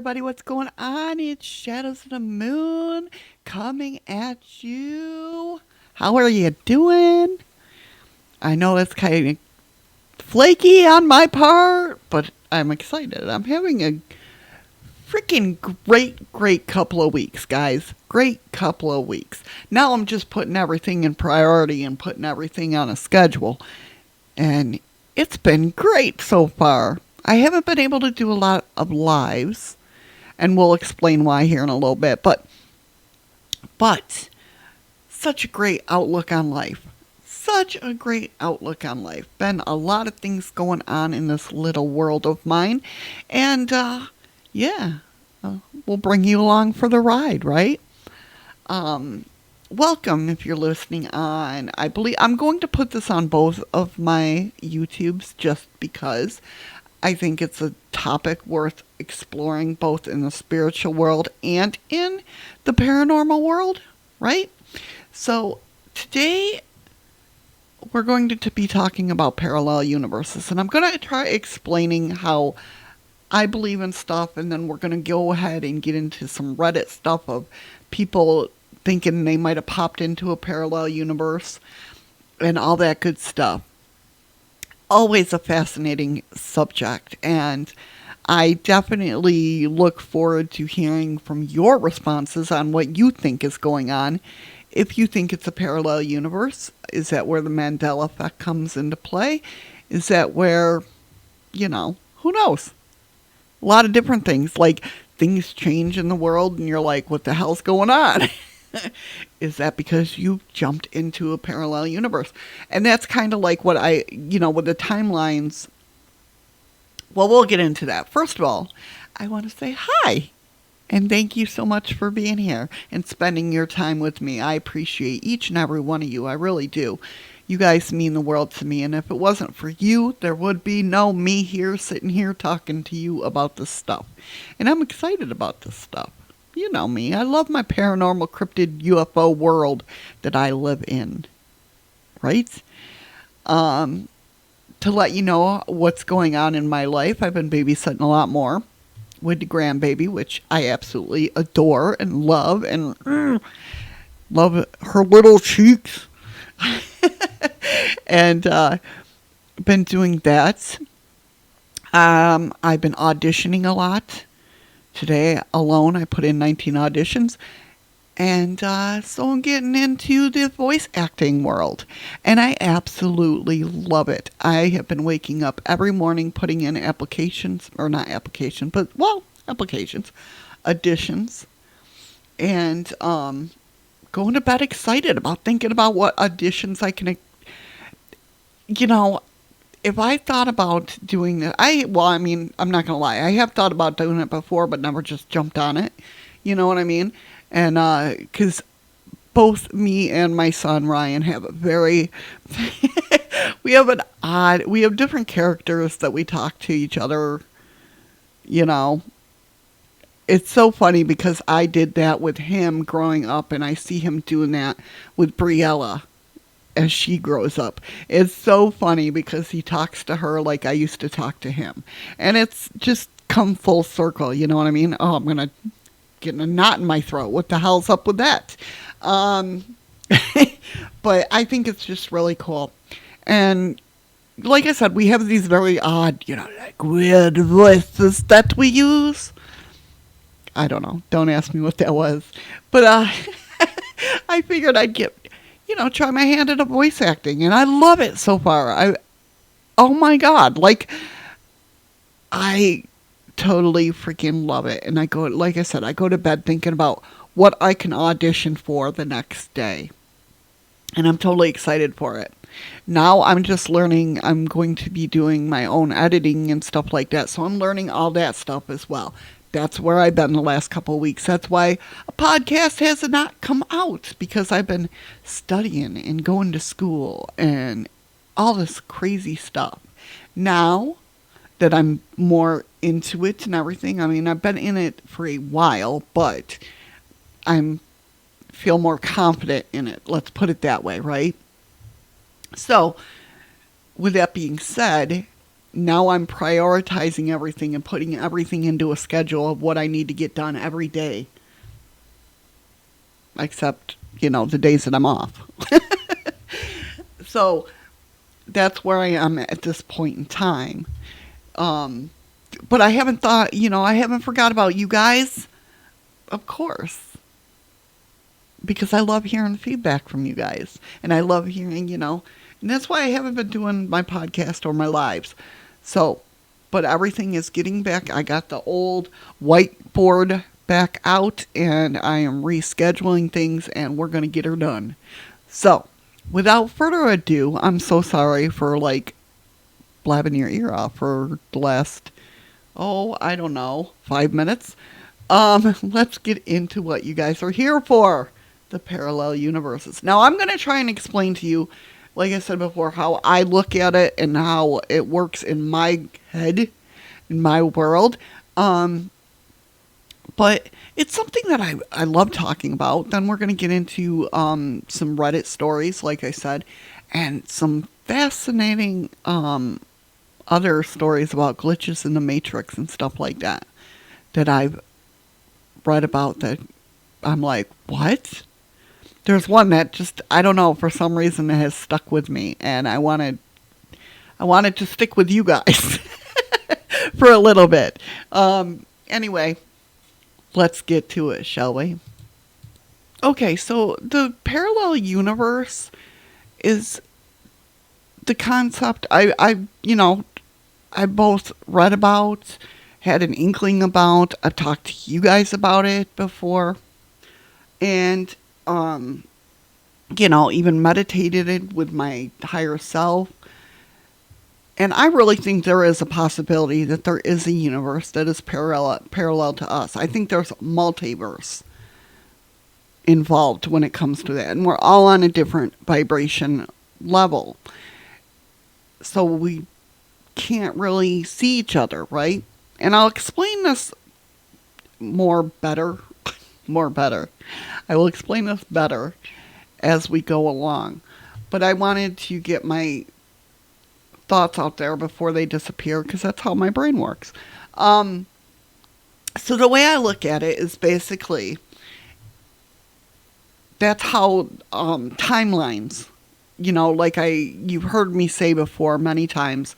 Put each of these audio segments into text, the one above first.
everybody, what's going on? It's Shadows of the Moon coming at you. How are you doing? I know it's kind of flaky on my part, but I'm excited. I'm having a freaking great couple of weeks, guys. Great couple of weeks. Now I'm just putting everything in priority and putting everything on a schedule. And it's been great so far. I haven't been able to do a lot of lives, and we'll explain why here in a little bit, but such a great outlook on life. Such a great outlook on life. Been a lot of things going on in this little world of mine, and we'll bring you along for the ride, right? Welcome if you're listening on. I believe I'm going to put this on both of my YouTubes just because I think it's a topic worth exploring both in the spiritual world and in the paranormal world, right? So today we're going to be talking about parallel universes, and I'm going to try explaining how I believe in stuff, and then we're going to go ahead and get into some Reddit stuff of people thinking they might have popped into a parallel universe and all that good stuff. Always a fascinating subject, and I definitely look forward to hearing from your responses on what you think is going on. If you think it's a parallel universe, is that where the Mandela effect comes into play? Is that where, who knows? A lot of different things, like things change in the world and you're like, what the hell's going on? Is that because you jumped into a parallel universe? And that's kind of like what with the timelines. Well, we'll get into that. First of all, I want to say hi. And thank you so much for being here and spending your time with me. I appreciate each and every one of you. I really do. You guys mean the world to me. And if it wasn't for you, there would be no me here sitting here talking to you about this stuff. And I'm excited about this stuff. You know me. I love my paranormal cryptid UFO world that I live in. Right? To let you know what's going on in my life, I've been babysitting a lot more with the grandbaby, which I absolutely adore and love, and love her little cheeks. And been doing that. I've been auditioning a lot. Today alone, I put in 19 auditions. And so I'm getting into the voice acting world. And I absolutely love it. I have been waking up every morning putting in applications. Applications. Auditions. And going to bed excited about thinking about what auditions I can... if I thought about doing that... I'm not going to lie. I have thought about doing it before, but never just jumped on it. You know what I mean? And because both me and my son Ryan have a very, we have different characters that we talk to each other. It's so funny because I did that with him growing up, and I see him doing that with Briella as she grows up. It's so funny because he talks to her like I used to talk to him, and it's just come full circle. You know what I mean? Oh, I'm gonna getting a knot in my throat. What the hell's up with that? But I think it's just really cool. And like I said, we have these very odd, like weird voices that we use. I don't know. Don't ask me what that was. But I figured I'd try my hand at a voice acting. And I love it so far. Oh my God. I totally freaking love it. And I go to bed thinking about what I can audition for the next day. And I'm totally excited for it. Now I'm just learning. I'm going to be doing my own editing and stuff like that. So I'm learning all that stuff as well. That's where I've been the last couple of weeks. That's why a podcast has not come out, because I've been studying and going to school and all this crazy stuff. Now that I'm more into it and everything. I've been in it for a while, but I feel more confident in it. Let's put it that way, right? So, with that being said, now I'm prioritizing everything and putting everything into a schedule of what I need to get done every day. Except, the days that I'm off. So that's where I am at this point in time. But I haven't thought, I haven't forgot about you guys. Of course. Because I love hearing feedback from you guys. And I love hearing, and that's why I haven't been doing my podcast or my lives. So, but everything is getting back. I got the old whiteboard back out, and I am rescheduling things, and we're going to get her done. So, without further ado, I'm so sorry for blabbing your ear off for the last, 5 minutes. Let's get into what you guys are here for, the parallel universes. Now, I'm going to try and explain to you, like I said before, how I look at it and how it works in my head, in my world. But it's something that I love talking about. Then we're going to get into some Reddit stories, like I said, and some fascinating other stories about glitches in the Matrix and stuff like that I've read about that I'm like, what? There's one that just, I don't know, for some reason it has stuck with me, and I wanted to stick with you guys for a little bit. Anyway, let's get to it, shall we? Okay, so the parallel universe is the concept I both read about, had an inkling about. I've talked to you guys about it before. And, even meditated it with my higher self. And I really think there is a possibility that there is a universe that is parallel to us. I think there's multiverse involved when it comes to that. And we're all on a different vibration level. So we can't really see each other, right? And I'll explain this better. I will explain this better as we go along. But I wanted to get my thoughts out there before they disappear, because that's how my brain works. So the way I look at it is basically that's how timelines, you've heard me say before many times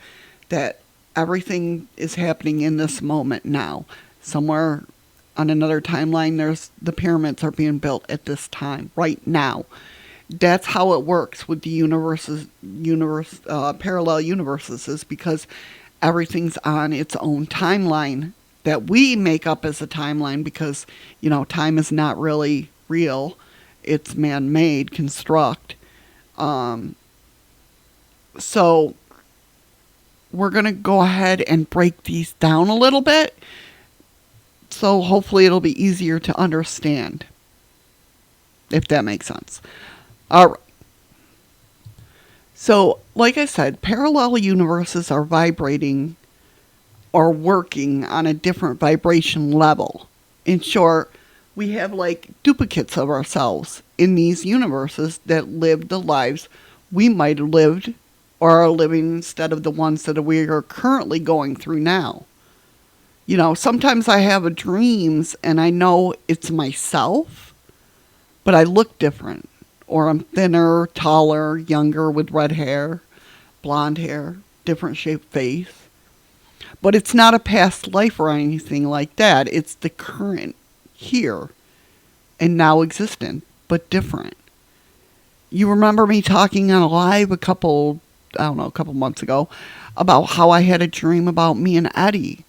that everything is happening in this moment now. Somewhere on another timeline, the pyramids are being built at this time, right now. That's how it works with the parallel universes, is because everything's on its own timeline that we make up as a timeline, because, time is not really real. It's man-made construct. So we're going to go ahead and break these down a little bit. So hopefully it'll be easier to understand, if that makes sense. All right. So, like I said, parallel universes are vibrating or working on a different vibration level. In short, we have duplicates of ourselves in these universes that live the lives we might have lived or are living instead of the ones that we are currently going through now. Sometimes I have dreams and I know it's myself, but I look different. Or I'm thinner, taller, younger, with red hair, blonde hair, different shaped face. But it's not a past life or anything like that. It's the current here and now existent, but different. You remember me talking on a live a couple months ago about how I had a dream about me and Eddie.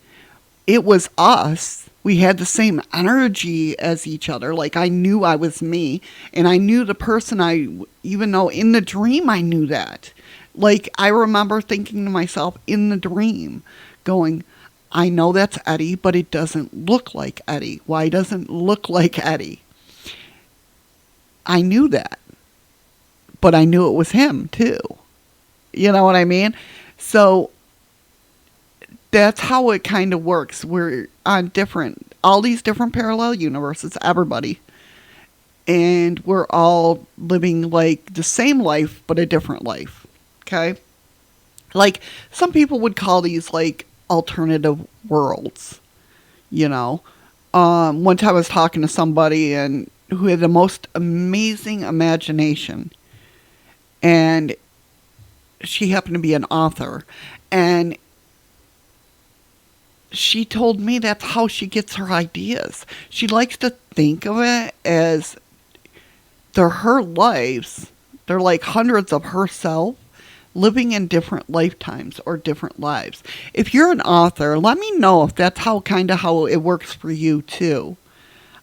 It was us. We had the same energy as each other. I knew I was me, and I knew the person even though in the dream I knew that. I remember thinking to myself in the dream, going, I know that's Eddie, but it doesn't look like Eddie. Why doesn't it look like Eddie? I knew that, but I knew it was him too. You know what I mean? So that's how it kind of works. We're on all these different parallel universes, everybody. And we're all living the same life, but a different life. Okay? Like, some people would call these like alternative worlds, you know. One time I was talking to somebody and who had the most amazing imagination, and she happened to be an author, and she told me that's how she gets her ideas. She likes to think of it as they're her lives. They're like hundreds of herself living in different lifetimes or different lives. If you're an author, let me know if that's how it works for you too.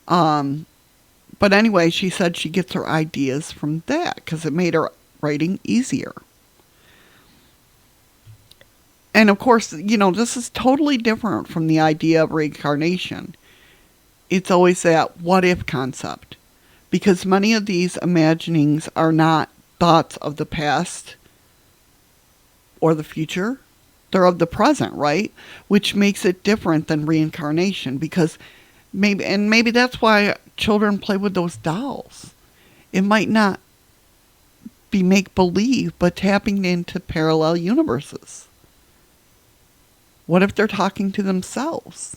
But anyway, she said she gets her ideas from that because it made her writing easier. And of course, this is totally different from the idea of reincarnation. It's always that what if concept. Because many of these imaginings are not thoughts of the past or the future. They're of the present, right? Which makes it different than reincarnation, because maybe that's why children play with those dolls. It might not be make-believe, but tapping into parallel universes. What if they're talking to themselves?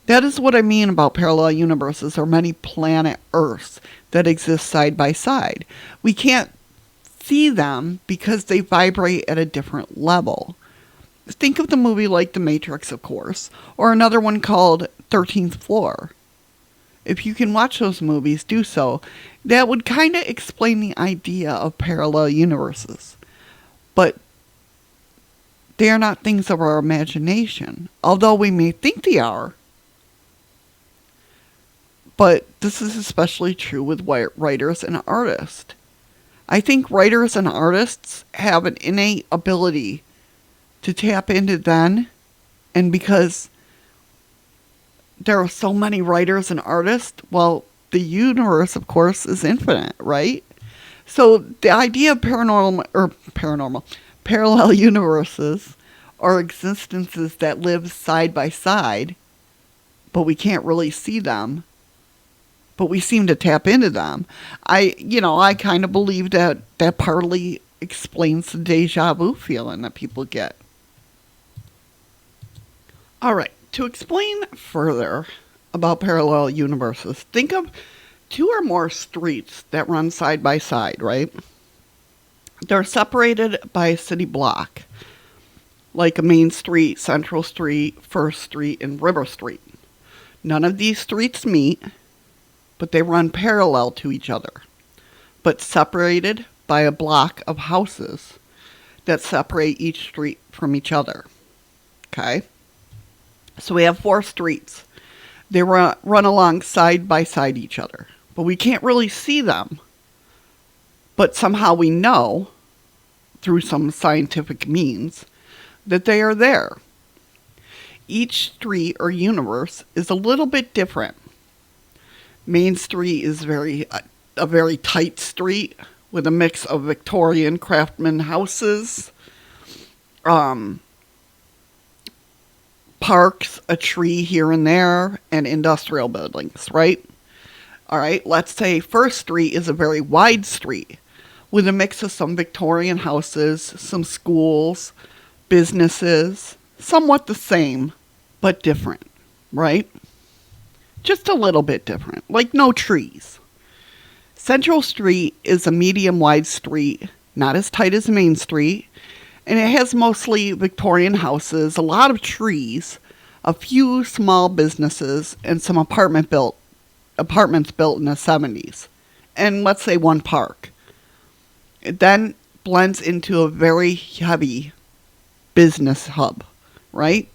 That is what I mean about parallel universes, or many planet Earths that exist side by side. We can't see them because they vibrate at a different level. Think of the movie like The Matrix, of course, or another one called 13th Floor. If you can watch those movies, do so. That would kind of explain the idea of parallel universes. But they are not things of our imagination, although we may think they are. But this is especially true with writers and artists. I think writers and artists have an innate ability to tap into then, and because there are so many writers and artists, well, the universe, of course, is infinite, right? So the idea of parallel universes, or existences that live side by side, but we can't really see them, but we seem to tap into them. I kind of believe that partly explains the deja vu feeling that people get. All right, to explain further about parallel universes, think of two or more streets that run side by side, right? They're separated by a city block, like a Main Street, Central Street, First Street, and River Street. None of these streets meet, but they run parallel to each other, but separated by a block of houses that separate each street from each other. Okay? So we have 4 streets. They run along side by side each other, but we can't really see them. But somehow we know, through some scientific means, that they are there. Each street or universe is a little bit different. Main Street is a very tight street with a mix of Victorian craftsman houses, parks, a tree here and there, and industrial buildings, right? All right, let's say First Street is a very wide street with a mix of some Victorian houses, some schools, businesses, somewhat the same, but different, right? Just a little bit different, like no trees. Central Street is a medium-wide street, not as tight as Main Street, and it has mostly Victorian houses, a lot of trees, a few small businesses, and some apartments built in the 70s, and let's say one park. It then blends into a very heavy business hub, right?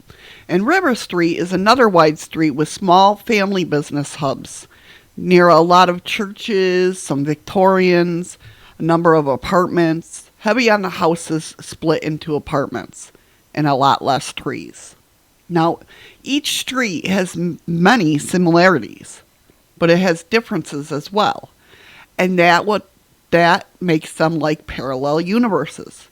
And River Street is another wide street with small family business hubs near a lot of churches, some Victorians, a number of apartments, heavy on the houses split into apartments, and a lot less trees. Now, each street has many similarities, but it has differences as well. And that makes them like parallel universes.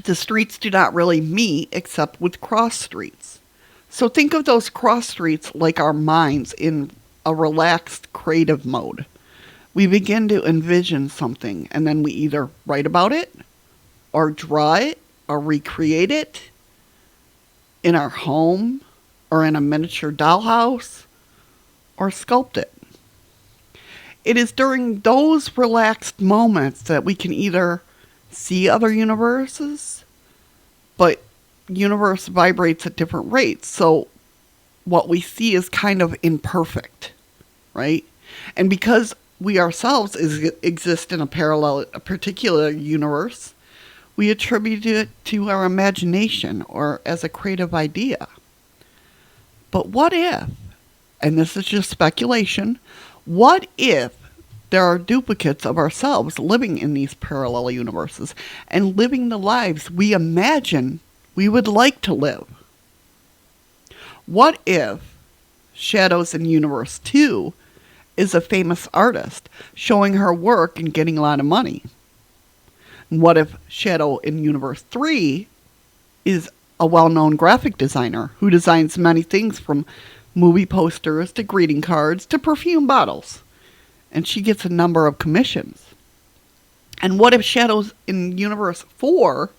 The streets do not really meet except with cross streets. So think of those cross streets like our minds in a relaxed creative mode. We begin to envision something, and then we either write about it or draw it or recreate it in our home or in a miniature dollhouse or sculpt it. It is during those relaxed moments that we can either see other universes, but universe vibrates at different rates. So what we see is kind of imperfect, right? And because we ourselves exist in a particular universe, we attribute it to our imagination or as a creative idea. But what if, and this is just speculation, what if there are duplicates of ourselves living in these parallel universes and living the lives we imagine we would like to live? What if Shadows in Universe 2 is a famous artist showing her work and getting a lot of money? And what if Shadow in Universe 3 is a well-known graphic designer who designs many things from movie posters to greeting cards to perfume bottles, and she gets a number of commissions? And what if Shadows in Universe 4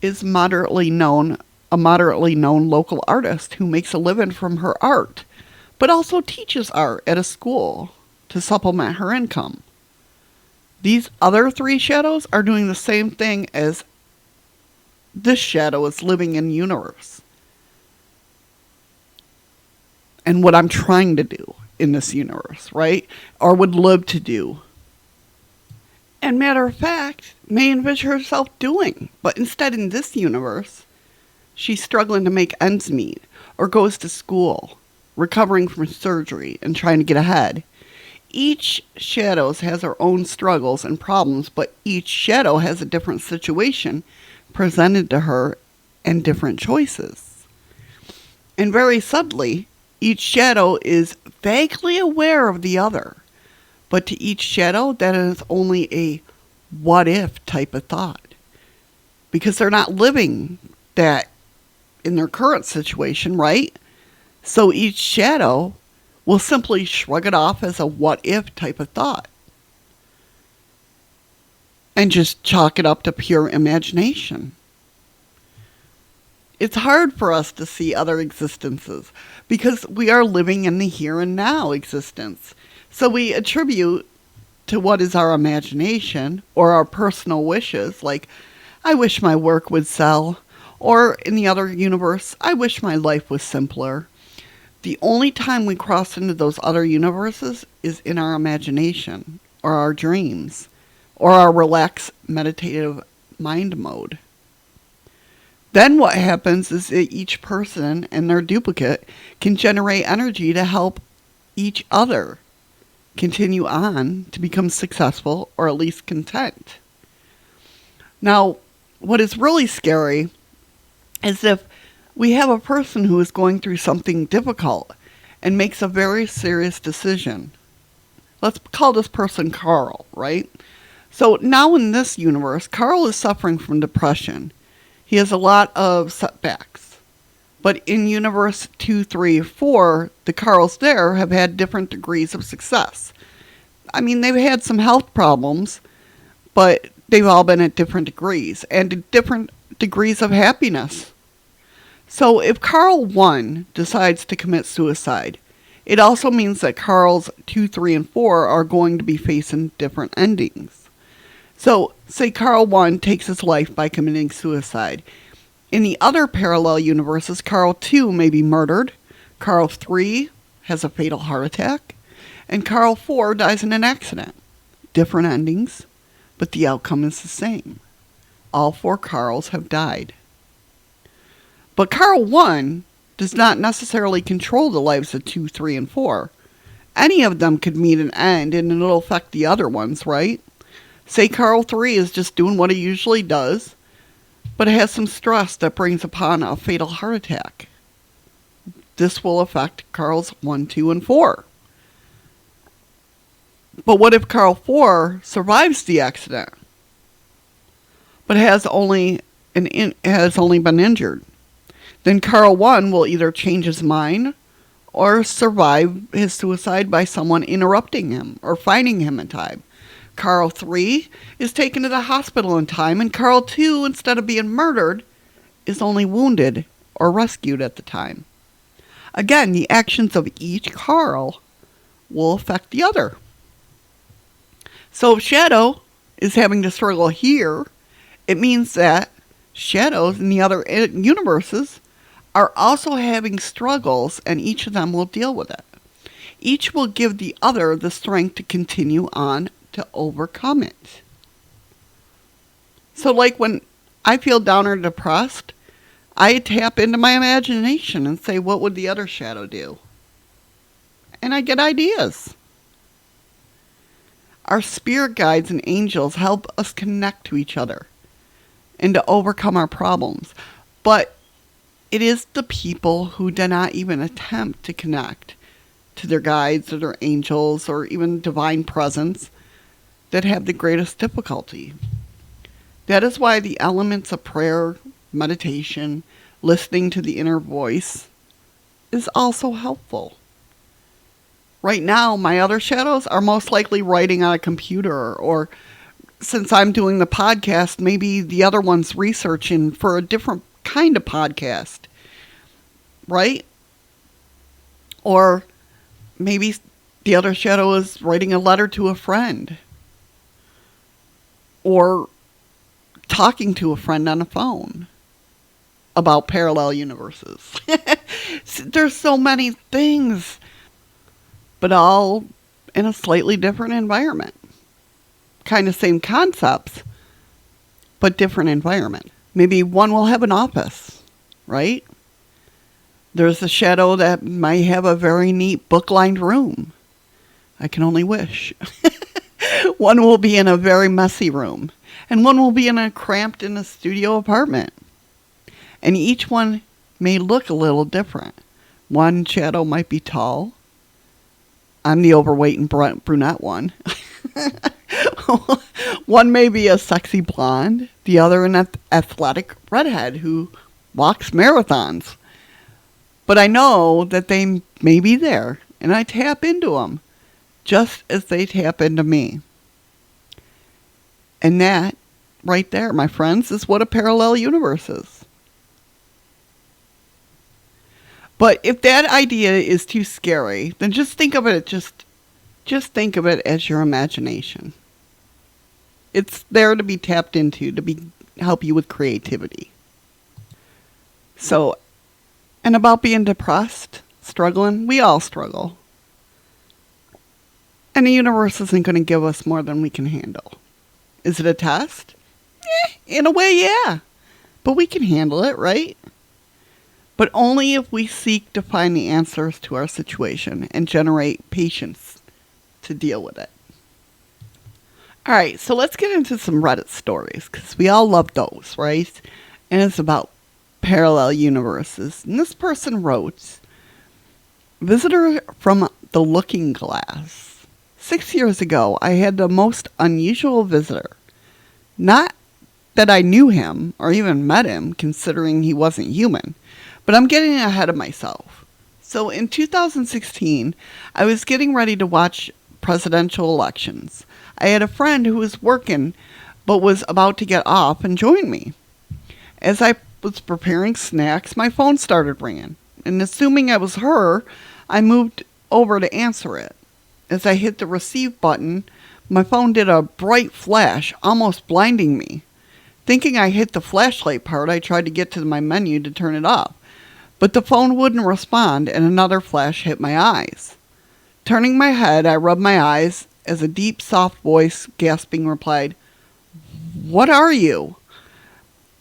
is a moderately known local artist who makes a living from her art, but also teaches art at a school to supplement her income? These other 3 shadows are doing the same thing as this shadow is living in universe. And what I'm trying to do in this universe, right? Or would love to do. And matter of fact, may envision herself doing. But instead in this universe, she's struggling to make ends meet or goes to school, recovering from surgery and trying to get ahead. Each shadow has her own struggles and problems, but each shadow has a different situation presented to her and different choices. And very subtly, each shadow is vaguely aware of the other. But to each shadow, that is only a what if type of thought. Because they're not living that in their current situation, right? So each shadow will simply shrug it off as a what if type of thought. And just chalk it up to pure imagination. It's hard for us to see other existences because we are living in the here and now existence. So we attribute to what is our imagination or our personal wishes, like, I wish my work would sell, or in the other universe, I wish my life was simpler. The only time we cross into those other universes is in our imagination or our dreams or our relaxed meditative mind mode. Then what happens is that each person and their duplicate can generate energy to help each other continue on to become successful or at least content. Now, what is really scary is if we have a person who is going through something difficult and makes a very serious decision. Let's call this person Carl, right? So now in this universe, Carl is suffering from depression. He has a lot of setbacks. But in universe 2, 3, 4, the Carls there have had different degrees of success. I mean, they've had some health problems, but they've all been at different degrees and at different degrees of happiness. So if Carl 1 decides to commit suicide, it also means that Carls 2, 3, and 4 are going to be facing different endings. So say Carl 1 takes his life by committing suicide. In the other parallel universes, Carl 2 may be murdered, Carl 3 has a fatal heart attack, and Carl 4 dies in an accident. Different endings, but the outcome is the same. All 4 Carls have died. But Carl 1 does not necessarily control the lives of 2, 3, and 4. Any of them could meet an end and it'll affect the other ones, right? Say Carl 3 is just doing what he usually does, but has some stress that brings upon a fatal heart attack. This will affect Carls 1, 2, and 4. But what if Carl 4 survives the accident, but has only been injured? Then Carl 1 will either change his mind or survive his suicide by someone interrupting him or finding him in time. Carl 3 is taken to the hospital in time, and Carl 2, instead of being murdered, is only wounded or rescued at the time. Again, the actions of each Carl will affect the other. So if Shadow is having to struggle here, it means that shadows in the other universes are also having struggles, and each of them will deal with it. Each will give the other the strength to continue on to overcome it. So like when I feel down or depressed, I tap into my imagination and say, what would the other shadow do? And I get ideas. Our spirit guides and angels help us connect to each other and to overcome our problems. But it is the people who do not even attempt to connect to their guides or their angels or even divine presence that have the greatest difficulty. That is why the elements of prayer, meditation, listening to the inner voice is also helpful. Right now, my other shadows are most likely writing on a computer, or since I'm doing the podcast, maybe the other one's researching for a different kind of podcast, right? Or maybe the other shadow is writing a letter to a friend, or talking to a friend on the phone about parallel universes. There's so many things, but all in a slightly different environment. Kind of same concepts, but different environment. Maybe one will have an office, right? There's a shadow that might have a very neat book-lined room. I can only wish. One will be in a very messy room, and one will be cramped in a studio apartment. And each one may look a little different. One shadow might be tall. I'm the overweight and brunette one. One may be a sexy blonde. The other an athletic redhead who walks marathons. But I know that they may be there, and I tap into them just as they tap into me. And that, right there, my friends, is what a parallel universe is. But if that idea is too scary, then just think of it just think of it as your imagination. It's there to be tapped into, to help you with creativity. So, and about being depressed, struggling, we all struggle. And the universe isn't going to give us more than we can handle. Is it a test? In a way, yeah. But we can handle it, right? But only if we seek to find the answers to our situation and generate patience to deal with it. All right, so let's get into some Reddit stories, because we all love those, right? And it's about parallel universes. And this person wrote, visitor from the Looking Glass. 6 years ago, I had the most unusual visitor. Not that I knew him or even met him, considering he wasn't human. But I'm getting ahead of myself. So in 2016, I was getting ready to watch presidential elections. I had a friend who was working but was about to get off and join me. As I was preparing snacks, my phone started ringing. And assuming I was her, I moved over to answer it. As I hit the receive button, my phone did a bright flash, almost blinding me. Thinking I hit the flashlight part, I tried to get to my menu to turn it off. But the phone wouldn't respond, and another flash hit my eyes. Turning my head, I rubbed my eyes as a deep, soft voice, gasping, replied, "What are you?"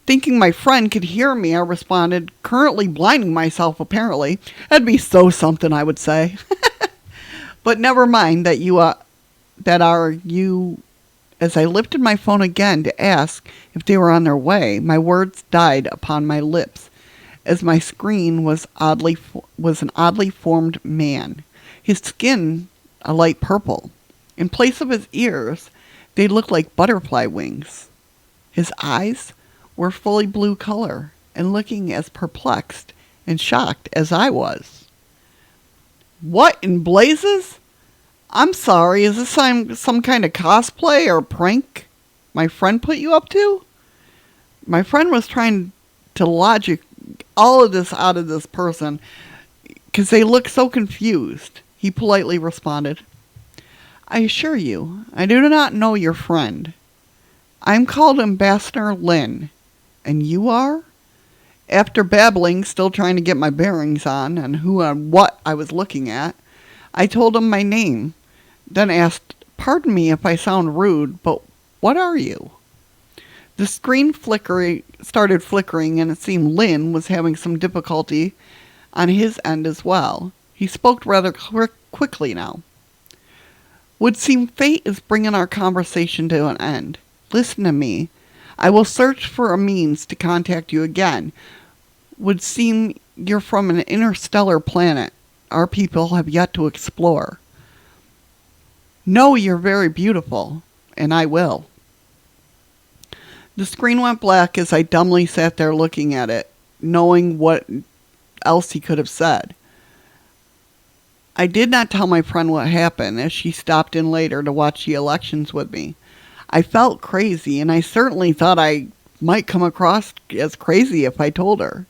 Thinking my friend could hear me, I responded, currently blinding myself, apparently. That'd be so something, I would say. But never mind that you. As I lifted my phone again to ask if they were on their way, my words died upon my lips, as my screen was an oddly formed man, his skin a light purple. In place of his ears, they looked like butterfly wings. His eyes were fully blue color and looking as perplexed and shocked as I was. What in blazes? I'm sorry, is this some kind of cosplay or prank my friend put you up to? My friend was trying to logic all of this out of this person because they look so confused. He politely responded, I assure you, I do not know your friend. I'm called Ambassador Lin. And you are? After babbling, still trying to get my bearings on and who and what I was looking at, I told him my name, then asked, Pardon me if I sound rude, but what are you? The screen started flickering, and it seemed Lin was having some difficulty on his end as well. He spoke rather quickly now. Would seem fate is bringing our conversation to an end. Listen to me. I will search for a means to contact you again. Would seem you're from an interstellar planet our people have yet to explore. No, you're very beautiful, and I will. The screen went black as I dumbly sat there looking at it, knowing what else he could have said. I did not tell my friend what happened as she stopped in later to watch the elections with me. I felt crazy, and I certainly thought I might come across as crazy if I told her.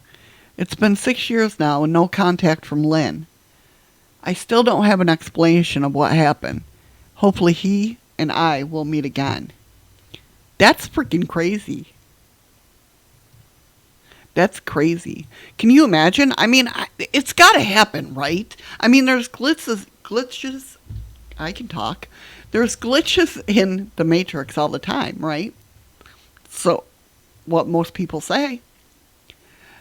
It's been 6 years now and no contact from Lynn. I still don't have an explanation of what happened. Hopefully he and I will meet again. That's freaking crazy. That's crazy. Can you imagine? I mean, it's got to happen, right? I mean, there's glitches. I can talk. There's glitches in the Matrix all the time, right? So, what most people say.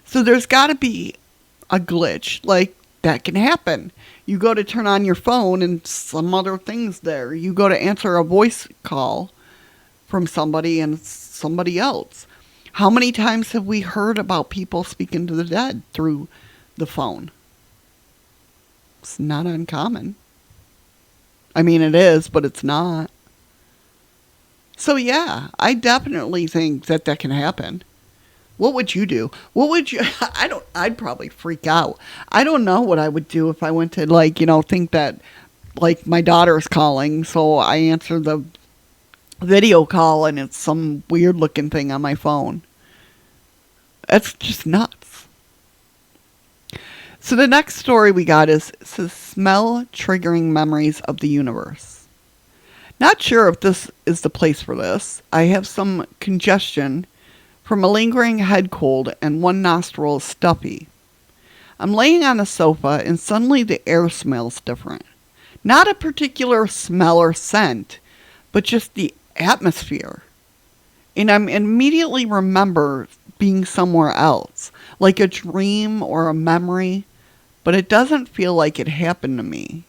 So there's got to be a glitch. Like, that can happen. You go to turn on your phone and some other thing's there. You go to answer a voice call from somebody and it's somebody else. How many times have we heard about people speaking to the dead through the phone? It's not uncommon. I mean, it is, but it's not. So yeah, I definitely think that can happen. What would you do? What would you, I'd probably freak out. I don't know what I would do if I went to think that my daughter's calling. So I answer the video call and it's some weird looking thing on my phone. That's just nuts. So the next story we got is smell triggering memories of the universe. Not sure if this is the place for this. I have some congestion from a lingering head cold and one nostril is stuffy. I'm laying on a sofa and suddenly the air smells different. Not a particular smell or scent, but just the atmosphere. And I immediately remember being somewhere else, like a dream or a memory, but it doesn't feel like it happened to me.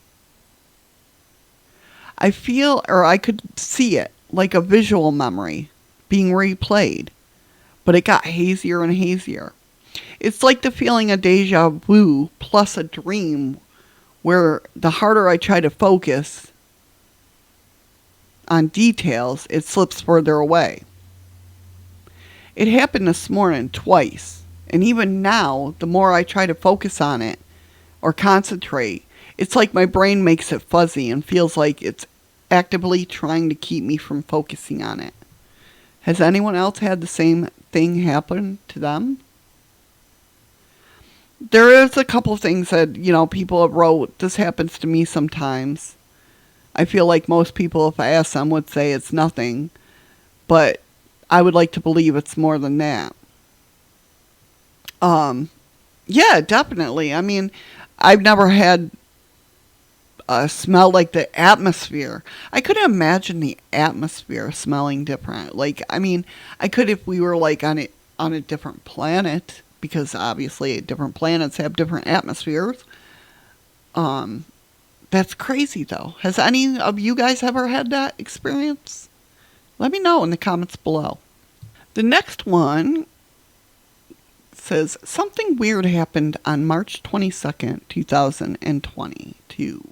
I feel, or I could see it, like a visual memory being replayed, but it got hazier and hazier. It's like the feeling of deja vu plus a dream where the harder I try to focus on details, it slips further away. It happened this morning twice, and even now, the more I try to focus on it or concentrate, it's like my brain makes it fuzzy and feels like it's actively trying to keep me from focusing on it. Has anyone else had the same thing happen to them? There is a couple things that, people have wrote, this happens to me sometimes. I feel like most people, if I ask them, would say it's nothing. But I would like to believe it's more than that. Yeah, definitely. I mean, I've never had a smell like the atmosphere. I couldn't imagine the atmosphere smelling different. I could if we were on a different planet, because obviously different planets have different atmospheres. That's crazy though. Has any of you guys ever had that experience? Let me know in the comments below. The next one says, something weird happened on March 22nd, 2022.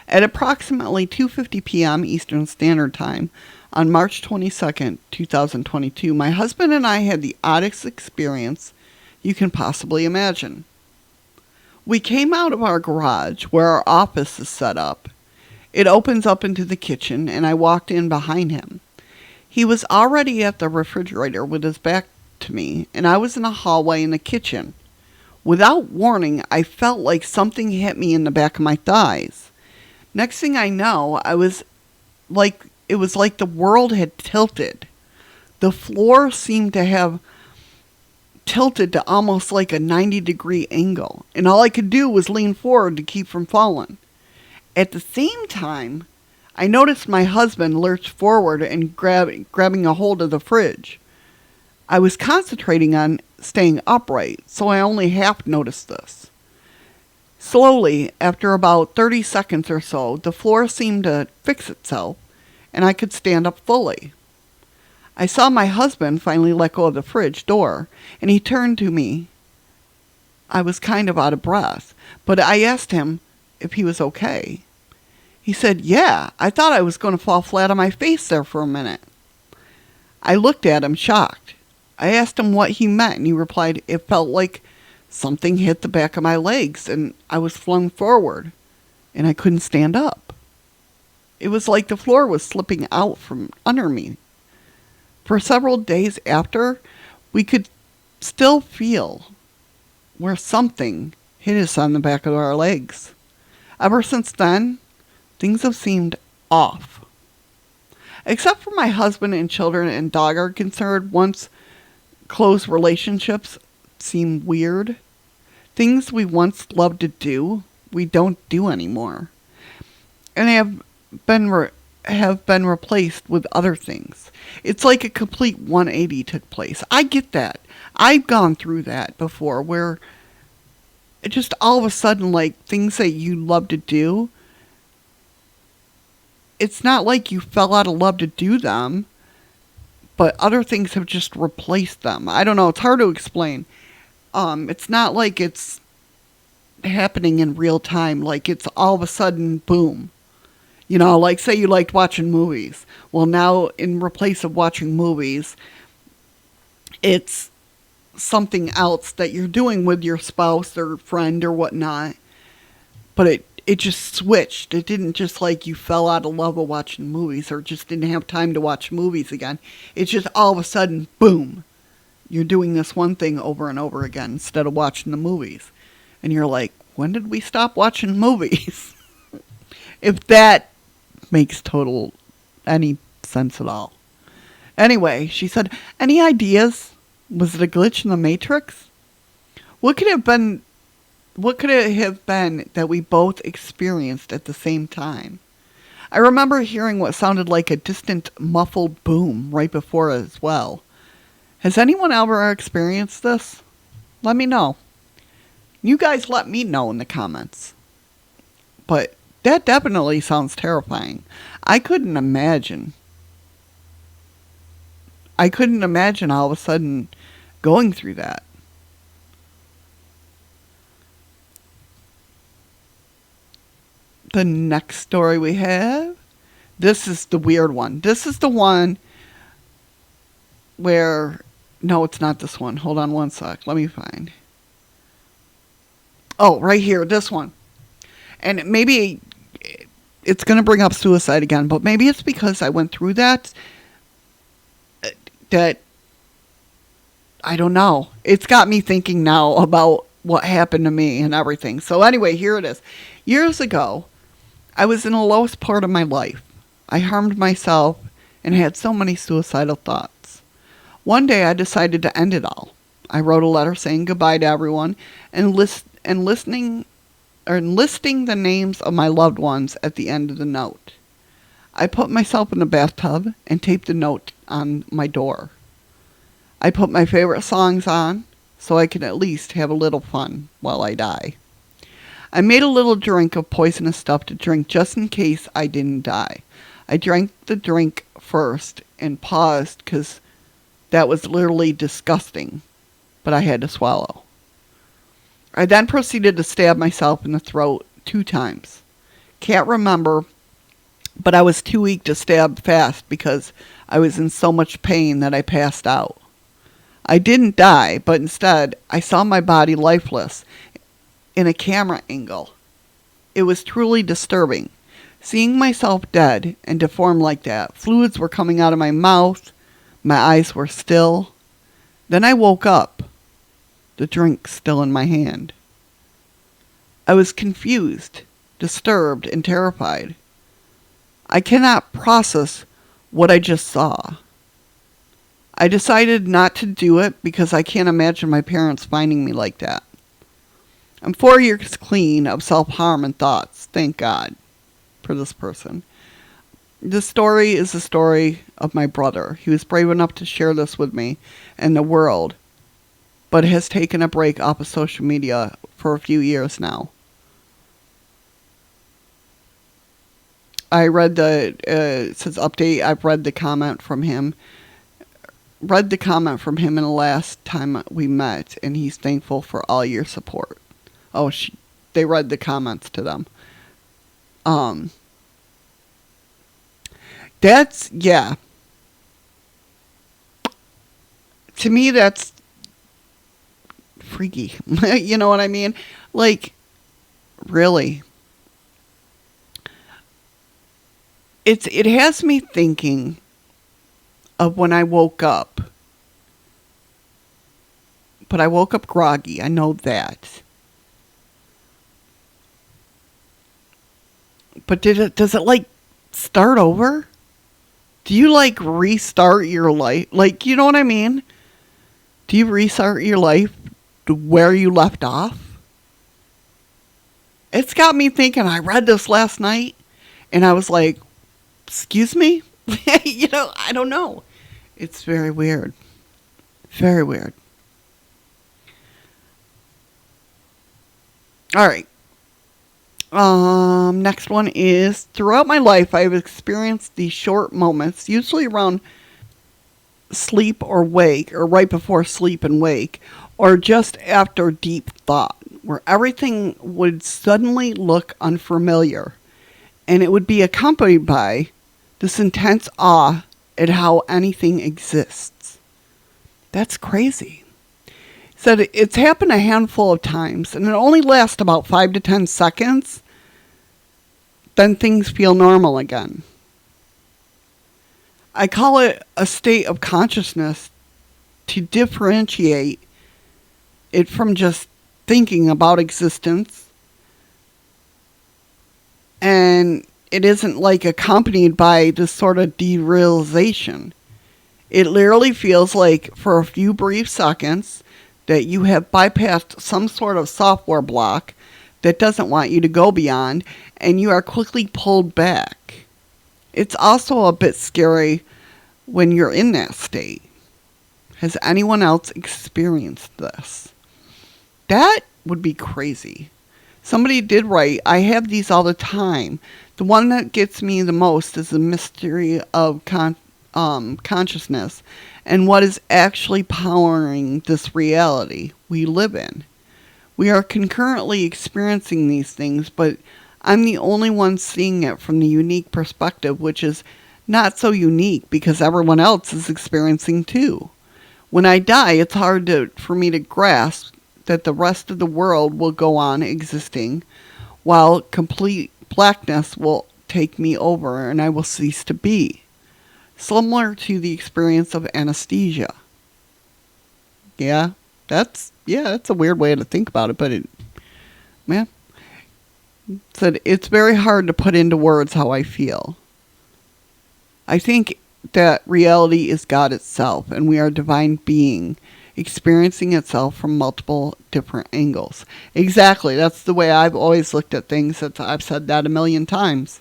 At approximately 2:50 p.m. Eastern Standard Time on March 22nd, 2022, my husband and I had the oddest experience you can possibly imagine. We came out of our garage where our office is set up. It opens up into the kitchen, and I walked in behind him. He was already at the refrigerator with his back to me, and I was in a hallway in the kitchen. Without warning, I felt like something hit me in the back of my thighs. Next thing I know, it was like the world had tilted. The floor seemed to have tilted to almost like a 90-degree angle, and all I could do was lean forward to keep from falling. At the same time, I noticed my husband lurch forward and grabbing a hold of the fridge. I was concentrating on staying upright, so I only half noticed this. Slowly, after about 30 seconds or so, the floor seemed to fix itself, and I could stand up fully. I saw my husband finally let go of the fridge door, and he turned to me. I was kind of out of breath, but I asked him if he was okay. He said, "Yeah, I thought I was going to fall flat on my face there for a minute." I looked at him, shocked. I asked him what he meant, and he replied, "It felt like something hit the back of my legs, and I was flung forward, and I couldn't stand up. It was like the floor was slipping out from under me." For several days after, we could still feel where something hit us on the back of our legs. Ever since then, things have seemed off. Except for my husband and children and dog are concerned, once close relationships seem weird. Things we once loved to do, we don't do anymore. And have been replaced with other things. It's like a complete 180 took place. I get that. I've gone through that before, where it just all of a sudden, like, things that you love to do, it's not like you fell out of love to do them, but other things have just replaced them. I don't know. It's hard to explain. It's not like it's happening in real time. Like, it's all of a sudden, boom. You know, like, say you liked watching movies. Well, now, in replace of watching movies, it's something else that you're doing with your spouse or friend or whatnot. But it just switched. It didn't just like you fell out of love with watching movies or just didn't have time to watch movies again. It's just all of a sudden, boom, you're doing this one thing over and over again instead of watching the movies. And you're like, when did we stop watching movies? If that makes any sense at all. Anyway, she said, "Any ideas? Was it a glitch in the Matrix? What could it have been that we both experienced at the same time? I remember hearing what sounded like a distant muffled boom right before it as well. Has anyone ever experienced this? Let me know. You guys let me know in the comments. But that definitely sounds terrifying. I couldn't imagine all of a sudden going through that. The next story we have, this is the weird one. This is the one where, no, it's not this one. Hold on one sec. Let me find. Oh, right here, this one. And maybe it's going to bring up suicide again, but maybe it's because I went through that I don't know. It's got me thinking now about what happened to me and everything. So anyway, here it is. Years ago, I was in the lowest part of my life. I harmed myself and had so many suicidal thoughts. One day I decided to end it all. I wrote a letter saying goodbye to everyone and listing the names of my loved ones at the end of the note. I put myself in the bathtub and taped the note on my door. I put my favorite songs on so I could at least have a little fun while I die. I made a little drink of poisonous stuff to drink just in case I didn't die. I drank the drink first and paused because that was literally disgusting, but I had to swallow. I then proceeded to stab myself in the throat 2 times. Can't remember, but I was too weak to stab fast because I was in so much pain that I passed out. I didn't die, but instead I saw my body lifeless in a camera angle. It was truly disturbing. Seeing myself dead and deformed like that, fluids were coming out of my mouth, my eyes were still. Then I woke up, the drink still in my hand. I was confused, disturbed, and terrified. I cannot process what I just saw. I decided not to do it because I can't imagine my parents finding me like that. I'm 4 years clean of self-harm and thoughts, thank God, for this person. This story is the story of my brother. He was brave enough to share this with me and the world, but has taken a break off of social media for a few years now. I read it says update. I've read the comment from him. Read the comment from him in the last time we met, and he's thankful for all your support. Oh, they read the comments to them. That's, yeah. To me, that's freaky. You know what I mean? Like, really. It has me thinking of when I woke up. But I woke up groggy. I know that. But does it like start over? Do you like restart your life? Like, you know what I mean? Do you restart your life to where you left off? It's got me thinking. I read this last night and I was like, excuse me? You know, I don't know. It's very weird. Very weird. All right. Next one is, throughout my life, I've experienced these short moments, usually around sleep or wake, or right before sleep and wake, or just after deep thought, where everything would suddenly look unfamiliar, and it would be accompanied by this intense awe at how anything exists. That's crazy. Said it's happened a handful of times, and it only lasts about 5 to 10 seconds. Then things feel normal again. I call it a state of consciousness to differentiate it from just thinking about existence. And it isn't like accompanied by this sort of derealization. It literally feels like for a few brief seconds that you have bypassed some sort of software block that doesn't want you to go beyond, and you are quickly pulled back. It's also a bit scary when you're in that state. Has anyone else experienced this? That would be crazy. Somebody did write, I have these all the time. The one that gets me the most is the mystery of consciousness and what is actually powering this reality we live in. We are concurrently experiencing these things, but I'm the only one seeing it from the unique perspective, which is not so unique because everyone else is experiencing too. When I die, it's hard for me to grasp that the rest of the world will go on existing while complete blackness will take me over and I will cease to be. Similar to the experience of anesthesia. Yeah, that's a weird way to think about it, but said it's very hard to put into words how I feel. I think that reality is God itself, and we are a divine being experiencing itself from multiple different angles. Exactly, that's the way I've always looked at things. I've said that a million times.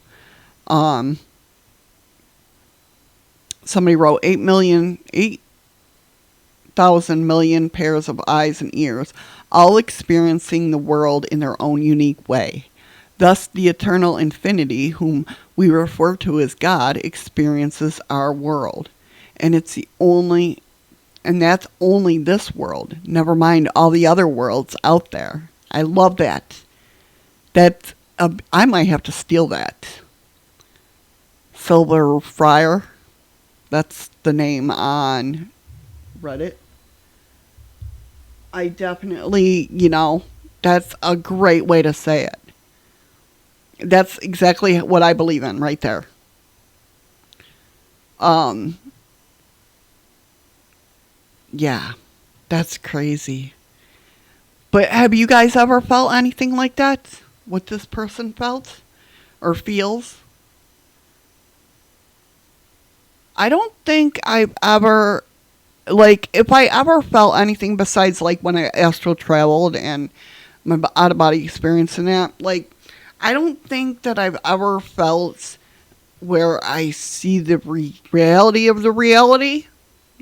Somebody wrote 8,000 million pairs of eyes and ears, all experiencing the world in their own unique way. Thus, the eternal infinity, whom we refer to as God, experiences our world. And that's only this world. Never mind all the other worlds out there. I love that. I might have to steal that. Silver Friar. That's the name on Reddit. I definitely, that's a great way to say it. That's exactly what I believe in right there. Um, yeah, that's crazy. But have you guys ever felt anything like that? What this person felt or feels? I don't think I've ever, like, if I ever felt anything besides, like, when I astral traveled and my out of body experience and that, like, I don't think that I've ever felt where I see the reality of the reality,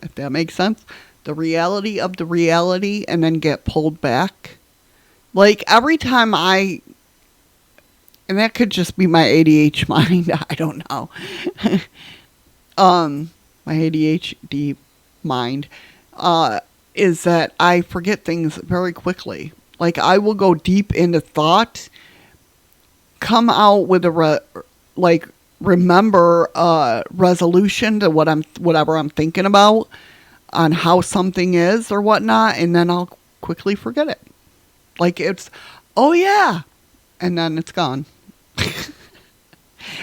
if that makes sense. The reality of the reality and then get pulled back. Like, every time and that could just be my ADHD mind, I don't know. My ADHD mind, is that I forget things very quickly. Like, I will go deep into thought, come out with like, remember a resolution to whatever I'm thinking about on how something is or whatnot, and then I'll quickly forget it. Like, it's, oh yeah, and then it's gone.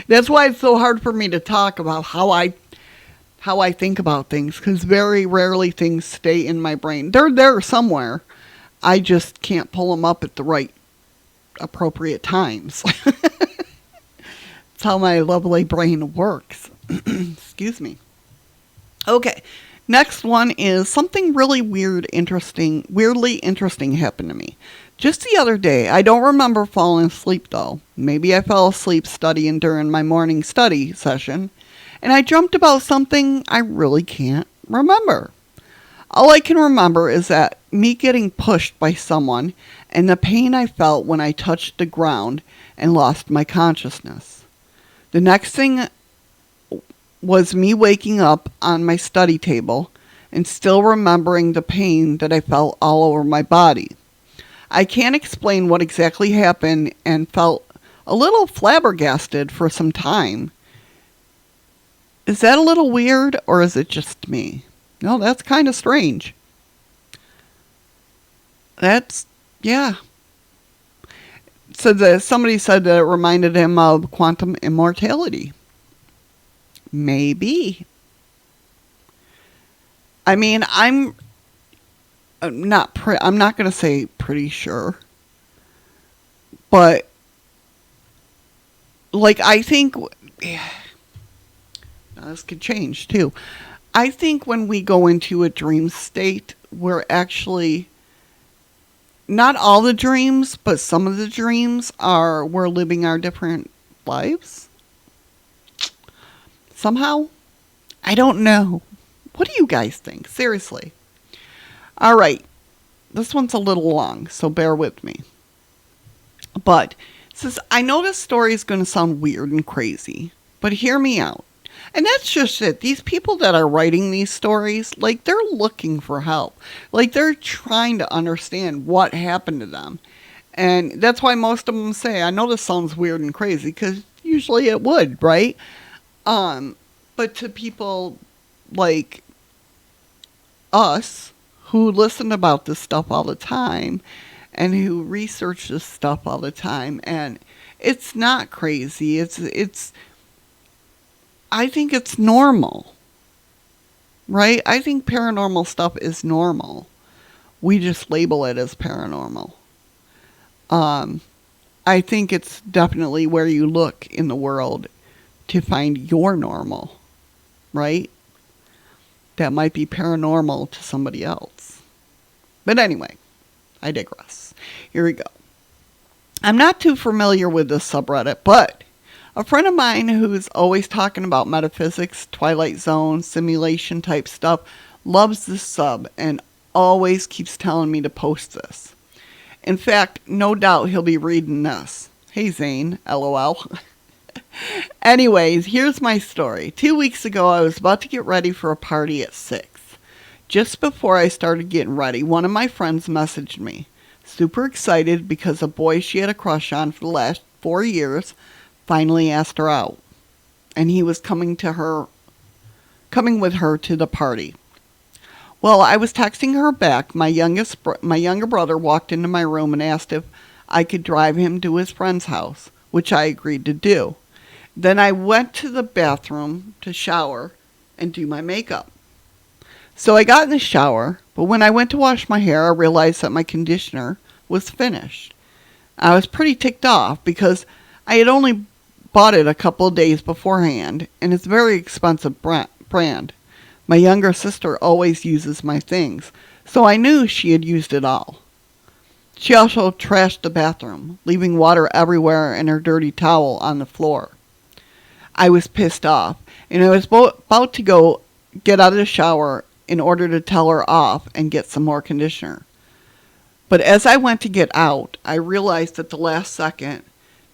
That's why it's so hard for me to talk about how I think about things, because very rarely things stay in my brain. They're there somewhere. I just can't pull them up at the right appropriate times. That's how my lovely brain works. Excuse me. Okay. Next one is something really weirdly interesting happened to me. Just the other day, I don't remember falling asleep though. Maybe I fell asleep studying during my morning study session, and I dreamt about something I really can't remember. All I can remember is that me getting pushed by someone and the pain I felt when I touched the ground and lost my consciousness. The next thing was me waking up on my study table and still remembering the pain that I felt all over my body. I can't explain what exactly happened and felt a little flabbergasted for some time. Is that a little weird, or is it just me? No, that's kind of strange. Yeah. So somebody said that it reminded him of quantum immortality. Maybe. I mean, I'm not going to say pretty sure, but like, I think, yeah, this could change too. I think when we go into a dream state, we're actually, not all the dreams, but some of the dreams we're living our different lives. Somehow. I don't know. What do you guys think? Seriously. All right. This one's a little long, so bear with me. But it says, I know this story is going to sound weird and crazy, but hear me out. And that's just it. These people that are writing these stories, like, they're looking for help. Like, they're trying to understand what happened to them. And that's why most of them say, I know this sounds weird and crazy, because usually it would, right? But to people like us, who listen about this stuff all the time, and who research this stuff all the time, and it's not crazy. It's I think it's normal, right? I think paranormal stuff is normal. We just label it as paranormal. I think it's definitely where you look in the world to find your normal, right? That might be paranormal to somebody else. But anyway, I digress. Here we go. I'm not too familiar with this subreddit, but a friend of mine who's always talking about metaphysics, Twilight Zone, simulation type stuff, loves this sub and always keeps telling me to post this. In fact, no doubt he'll be reading this. Hey Zane, LOL. Anyways, here's my story. 2 weeks ago, I was about to get ready for a party at 6. Just before I started getting ready, one of my friends messaged me, super excited because a boy she had a crush on for the last 4 years finally asked her out, and he was coming with her to the party. Well, I was texting her back. My younger brother walked into my room and asked if I could drive him to his friend's house. which I agreed to do. Then I went to the bathroom to shower and do my makeup. So I got in the shower, but when I went to wash my hair, I realized that my conditioner was finished. I was pretty ticked off because I had only bought it a couple of days beforehand, and it's a very expensive brand. My younger sister always uses my things, so I knew she had used it all. She also trashed the bathroom, leaving water everywhere and her dirty towel on the floor. I was pissed off, and I was about to go get out of the shower in order to tell her off and get some more conditioner. But as I went to get out, I realized at the last second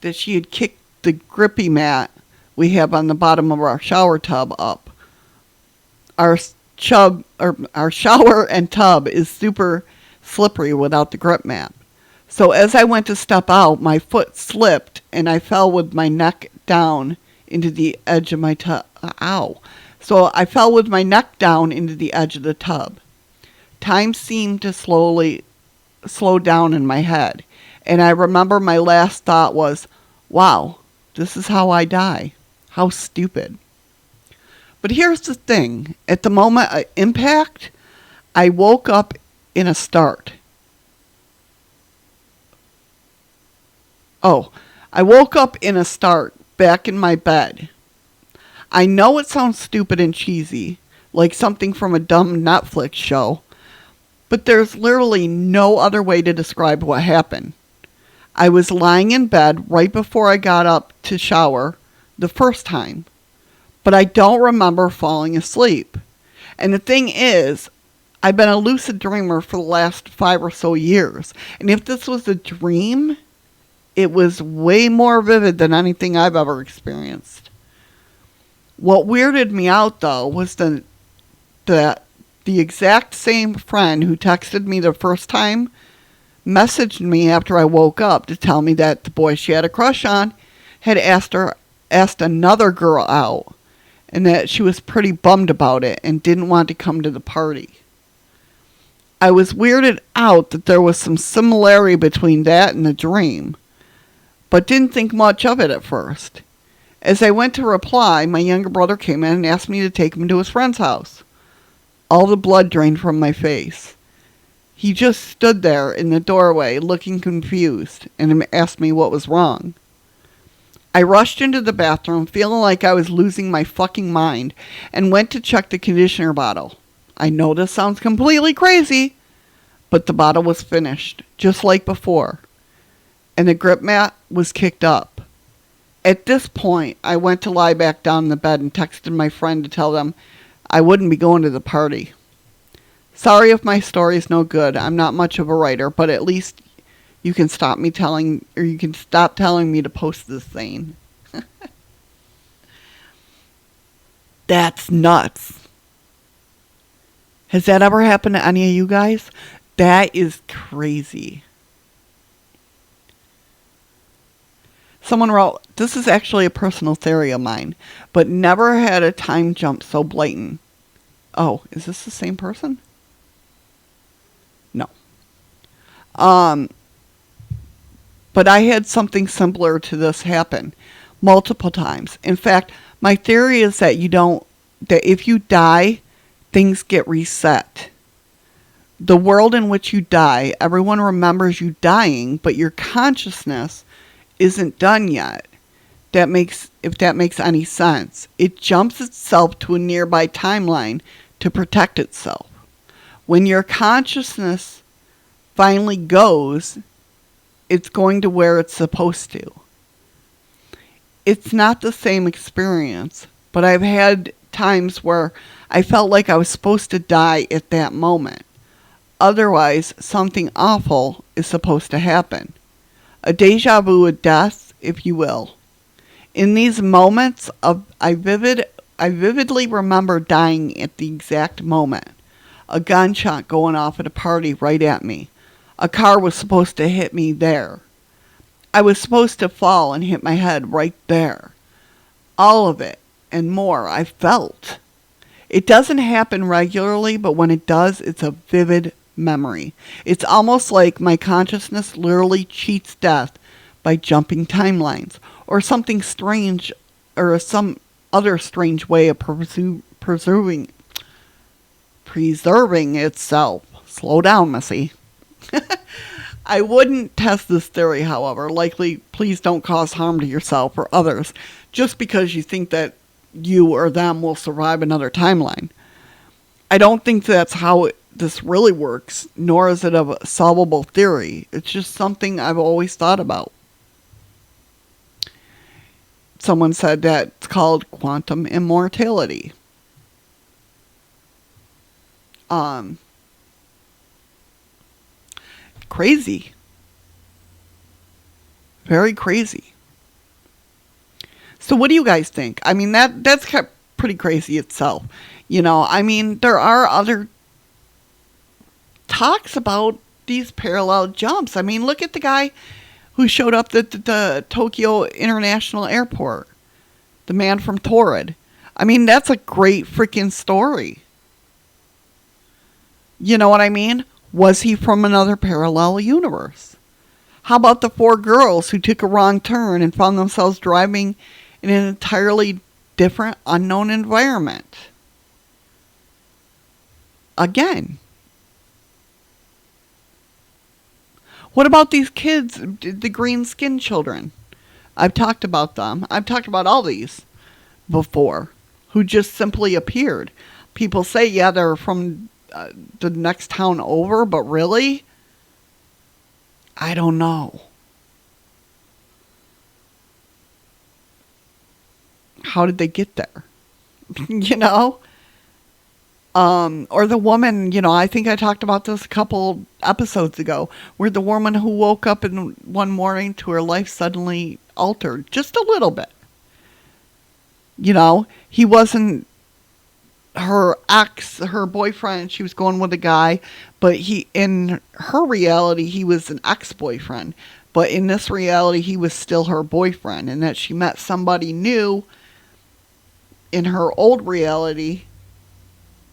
that she had kicked the grippy mat we have on the bottom of our shower tub up. Our shower and tub is super slippery without the grip mat. So as I went to step out, my foot slipped and I fell with my neck down into the edge of my tub. So I fell with my neck down into the edge of the tub. Time seemed to slow down in my head, and I remember my last thought was, wow, this is how I die. How stupid. But here's the thing. At the moment of impact, I woke up in a start. I woke up in a start back in my bed. I know it sounds stupid and cheesy, like something from a dumb Netflix show, but there's literally no other way to describe what happened. I was lying in bed right before I got up to shower the first time, but I don't remember falling asleep. And the thing is, I've been a lucid dreamer for the last 5 or so years, and if this was a dream, it was way more vivid than anything I've ever experienced. What weirded me out, though, was the exact same friend who texted me the first time messaged me after I woke up to tell me that the boy she had a crush on had asked another girl out, and that she was pretty bummed about it and didn't want to come to the party. I was weirded out that there was some similarity between that and the dream, but didn't think much of it at first. As I went to reply, my younger brother came in and asked me to take him to his friend's house. All the blood drained from my face. He just stood there in the doorway looking confused and asked me what was wrong. I rushed into the bathroom feeling like I was losing my fucking mind and went to check the conditioner bottle. I know this sounds completely crazy, but the bottle was finished, just like before, and the grip mat was kicked up. At this point, I went to lie back down in the bed and texted my friend to tell them I wouldn't be going to the party. Sorry if my story is no good. I'm not much of a writer, but at least you can stop telling me to post this thing. That's nuts. Has that ever happened to any of you guys? That is crazy. Someone wrote, this is actually a personal theory of mine, but never had a time jump so blatant. Oh, is this the same person? No. But I had something similar to this happen multiple times. In fact, my theory is that that if you die, things get reset. The world in which you die, everyone remembers you dying, but your consciousness isn't done yet. If that makes any sense. It jumps itself to a nearby timeline to protect itself. When your consciousness finally goes, it's going to where it's supposed to. It's not the same experience, but I've had times where I felt like I was supposed to die at that moment. Otherwise, something awful is supposed to happen. A deja vu of death, if you will. In these moments, I vividly remember dying at the exact moment. A gunshot going off at a party right at me. A car was supposed to hit me there. I was supposed to fall and hit my head right there. All of it and more I felt. It doesn't happen regularly, but when it does, it's a vivid memory. It's almost like my consciousness literally cheats death by jumping timelines or something strange or some other strange way of preserving itself. Slow down, Missy. I wouldn't test this theory, however. Likely, please don't cause harm to yourself or others just because you think that you or them will survive another timeline. I don't think that's how this really works, nor is it a solvable theory. It's just something I've always thought about. Someone said that it's called quantum immortality. Crazy. Very crazy. So what do you guys think? I mean, that's pretty crazy itself. You know, I mean, there are other talks about these parallel jumps. I mean, look at the guy who showed up at the Tokyo International Airport. The man from Torrid. I mean, that's a great freaking story. You know what I mean? Was he from another parallel universe? How about the 4 girls who took a wrong turn and found themselves driving in an entirely different, unknown environment? Again. What about these kids, the green skinned children? I've talked about them. I've talked about all these before, who just simply appeared. People say, yeah, they're from the next town over, but really? I don't know. How did they get there? You know? Or the woman, you know, I think I talked about this a couple episodes ago, where the woman who woke up in one morning to her life suddenly altered just a little bit. You know, he wasn't her ex, her boyfriend. She was going with a guy, but in her reality, he was an ex-boyfriend. But in this reality, he was still her boyfriend, and that she met somebody new in her old reality.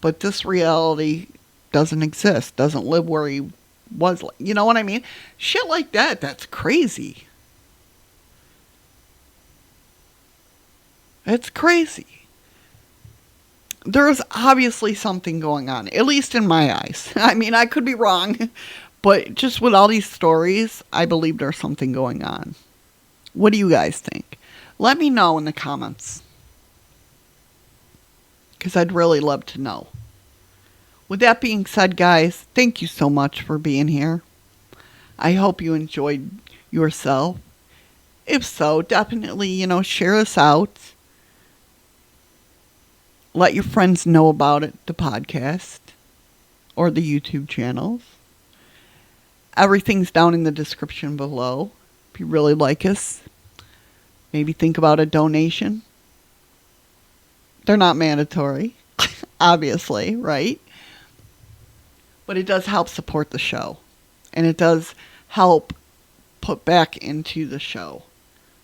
But this reality doesn't exist, doesn't live where he was. You know what I mean? Shit like that, that's crazy. It's crazy. There's obviously something going on, at least in my eyes. I mean, I could be wrong, but just with all these stories, I believe there's something going on. What do you guys think? Let me know in the comments, because I'd really love to know. With that being said, guys, thank you so much for being here. I hope you enjoyed yourself. If so, definitely, share us out. Let your friends know about it, the podcast, or the YouTube channels. Everything's down in the description below. If you really like us, maybe think about a donation. They're not mandatory, obviously, right? But it does help support the show. And it does help put back into the show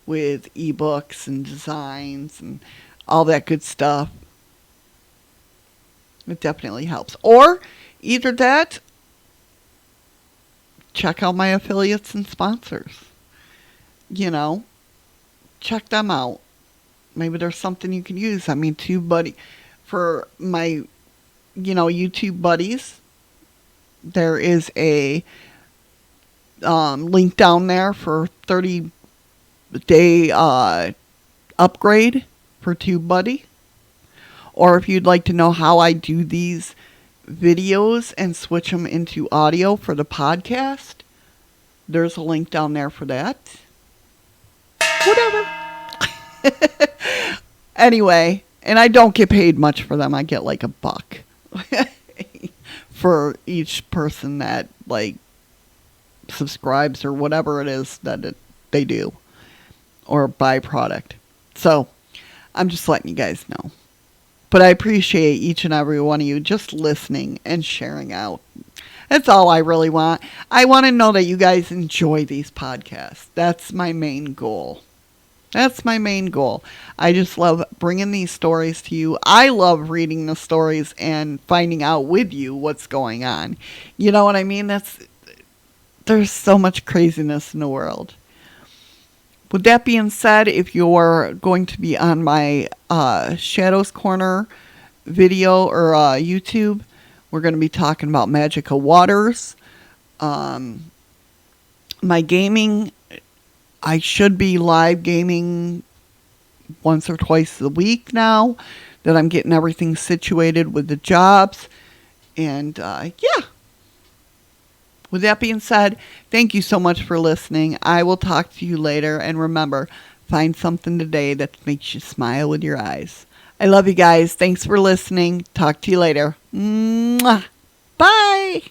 with ebooks and designs and all that good stuff. It definitely helps. Or either that, check out my affiliates and sponsors. Check them out. Maybe there's something you can use. I mean, for my, YouTube buddies, there is a link down there for 30-day upgrade for TubeBuddy. Or if you'd like to know how I do these videos and switch them into audio for the podcast, there's a link down there for that. Whatever. Anyway, and I don't get paid much for them. I get like $1 for each person that subscribes or whatever it is that they do, or buy product. So I'm just letting you guys know. But I appreciate each and every one of you just listening and sharing out. That's all I really want. I want to know that you guys enjoy these podcasts. That's my main goal. I just love bringing these stories to you. I love reading the stories and finding out with you what's going on. You know what I mean? There's so much craziness in the world. With that being said, if you're going to be on my Shadows Corner video or YouTube, we're going to be talking about magical waters. My gaming, I should be live gaming once or twice a week now that I'm getting everything situated with the jobs. And yeah. With that being said, thank you so much for listening. I will talk to you later. And remember, find something today that makes you smile with your eyes. I love you guys. Thanks for listening. Talk to you later. Mwah. Bye.